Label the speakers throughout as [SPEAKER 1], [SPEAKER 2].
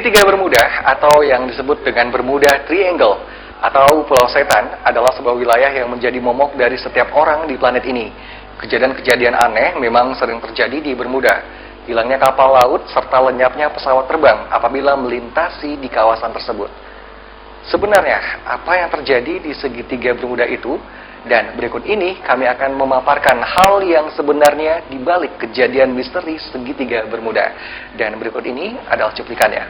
[SPEAKER 1] Segitiga Bermuda atau yang disebut dengan Bermuda Triangle atau Pulau Setan adalah sebuah wilayah yang menjadi momok dari setiap orang di planet ini. Kejadian-kejadian aneh memang sering terjadi di Bermuda. Hilangnya kapal laut serta lenyapnya pesawat terbang apabila melintasi di kawasan tersebut. Sebenarnya, apa yang terjadi di segitiga Bermuda itu? Dan berikut ini kami akan memaparkan hal yang sebenarnya di balik kejadian misteri segitiga Bermuda. Dan berikut ini adalah cuplikannya.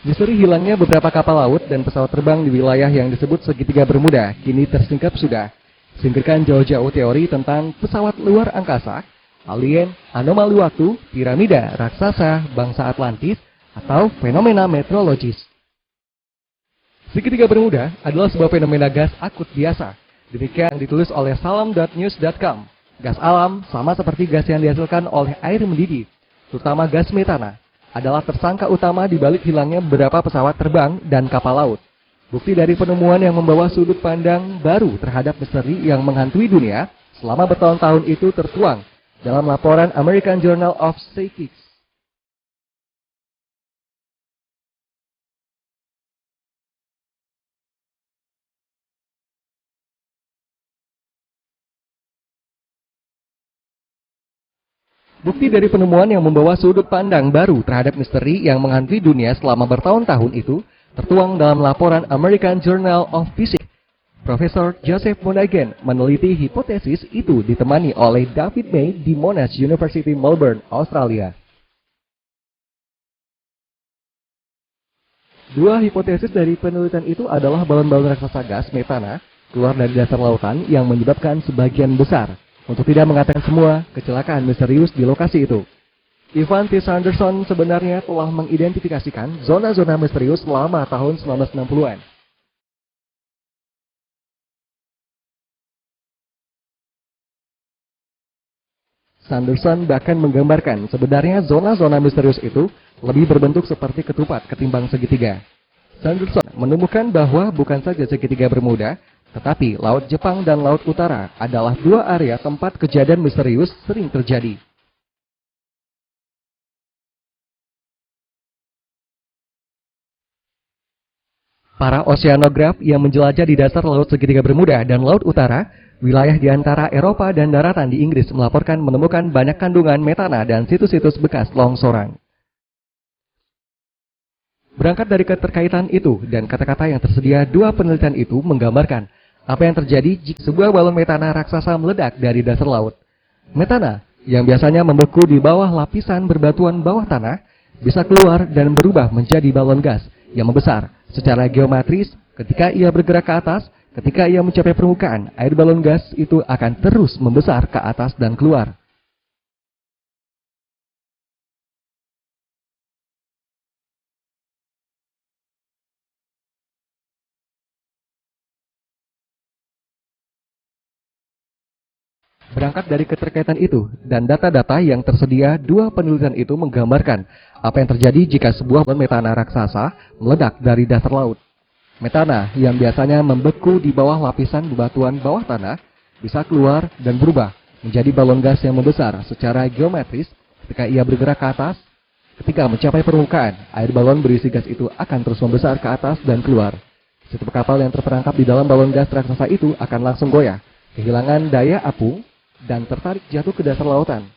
[SPEAKER 2] Misteri hilangnya beberapa kapal laut dan pesawat terbang di wilayah yang disebut segitiga Bermuda kini tersingkap sudah. Singkirkan jauh-jauh teori tentang pesawat luar angkasa, alien, anomali waktu, piramida, raksasa, bangsa Atlantis, atau fenomena meteorologis. Segitiga Bermuda adalah sebuah fenomena gas akut biasa. Demikian ditulis oleh salam.news.com. Gas alam sama seperti gas yang dihasilkan oleh air mendidih, terutama gas metana, adalah tersangka utama di balik hilangnya beberapa pesawat terbang dan kapal laut. Bukti dari penemuan yang membawa sudut pandang baru terhadap misteri yang menghantui dunia selama bertahun-tahun itu tertuang dalam laporan American Journal of Psychics. Bukti dari penemuan yang membawa sudut pandang baru terhadap misteri yang menghantui dunia selama bertahun-tahun itu tertuang dalam laporan American Journal of Physics. Profesor Joseph Monaghan meneliti hipotesis itu ditemani oleh David May di Monash University, Melbourne, Australia. Dua hipotesis dari penelitian itu adalah balon-balon raksasa gas metana keluar dari dasar lautan yang menyebabkan sebagian besar, untuk tidak mengatakan semua, kecelakaan misterius di lokasi itu. Ivan T. Sanderson sebenarnya telah mengidentifikasikan zona-zona misterius selama tahun 1960-an. Sanderson bahkan menggambarkan sebenarnya zona-zona misterius itu lebih berbentuk seperti ketupat ketimbang segitiga. Sanderson menemukan bahwa bukan saja segitiga Bermuda, tetapi Laut Jepang dan Laut Utara adalah dua area tempat kejadian misterius sering terjadi. Para oseanograf yang menjelajah di dasar Laut Segitiga Bermuda dan Laut Utara, wilayah di antara Eropa dan daratan di Inggris melaporkan menemukan banyak kandungan metana dan situs-situs bekas longsoran. Berangkat dari keterkaitan itu dan kata-kata yang tersedia, dua penelitian itu menggambarkan apa yang terjadi jika sebuah balon metana raksasa meledak dari dasar laut. Metana, yang biasanya membeku di bawah lapisan berbatuan bawah tanah, bisa keluar dan berubah menjadi balon gas yang membesar secara geometris. Ketika ia bergerak ke atas, ketika ia mencapai permukaan, air balon gas itu akan terus membesar ke atas dan keluar. Berangkat dari keterkaitan itu dan data-data yang tersedia, dua penelitian itu menggambarkan apa yang terjadi jika sebuah balon metana raksasa meledak dari dasar laut. Metana yang biasanya membeku di bawah lapisan bebatuan bawah tanah bisa keluar dan berubah menjadi balon gas yang membesar secara geometris ketika ia bergerak ke atas. Ketika mencapai permukaan, air balon berisi gas itu akan terus membesar ke atas dan keluar. Setiap kapal yang terperangkap di dalam balon gas raksasa itu akan langsung goyah, kehilangan daya apung, dan tertarik jatuh ke dasar lautan.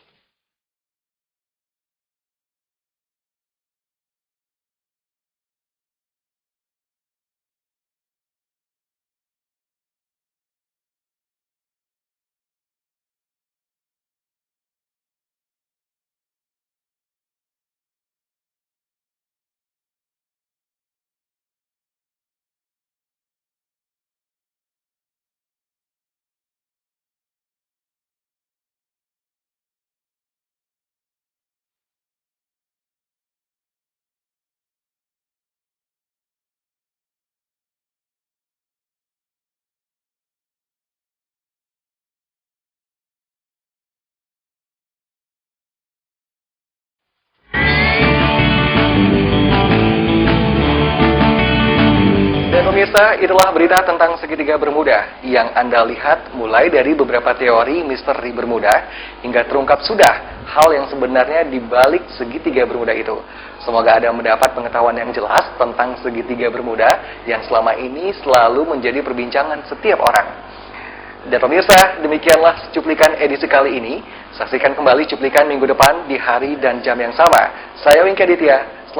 [SPEAKER 1] pemirsa, itulah berita tentang segitiga Bermuda yang Anda lihat mulai dari beberapa teori misteri Bermuda hingga terungkap sudah hal yang sebenarnya dibalik segitiga Bermuda itu. Semoga Anda mendapat pengetahuan yang jelas tentang segitiga Bermuda yang selama ini selalu menjadi perbincangan setiap orang. Dan pemirsa, demikianlah cuplikan edisi kali ini. Saksikan kembali cuplikan minggu depan di hari dan jam yang sama. Saya Wingky Aditya.